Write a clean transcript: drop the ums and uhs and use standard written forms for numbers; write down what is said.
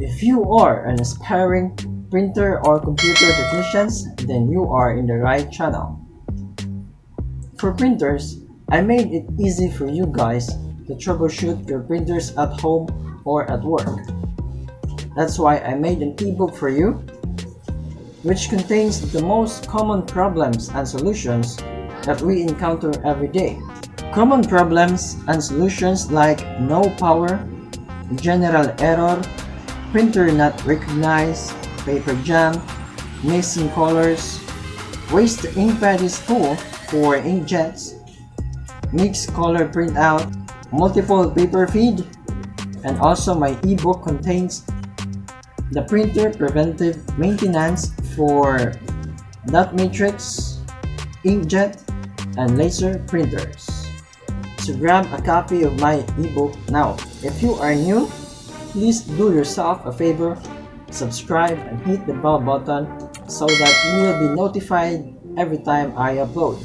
If you are an aspiring printer or computer technician, then you are in the right channel. For printers, I made it easy for you guys to troubleshoot your printers at home or at work. That's why I made an ebook for you, which contains the most common problems and solutions that we encounter every day. Common problems and solutions like no power, general error, printer not recognized, paper jam, missing colors, waste ink pad is full for inkjets, mixed color printout, multiple paper feed, and also my ebook contains the printer preventive maintenance for dot matrix, inkjet, and laser printers. So grab a copy of my ebook now. If you are new, please do yourself a favor, subscribe and hit the bell button so that you will be notified every time I upload.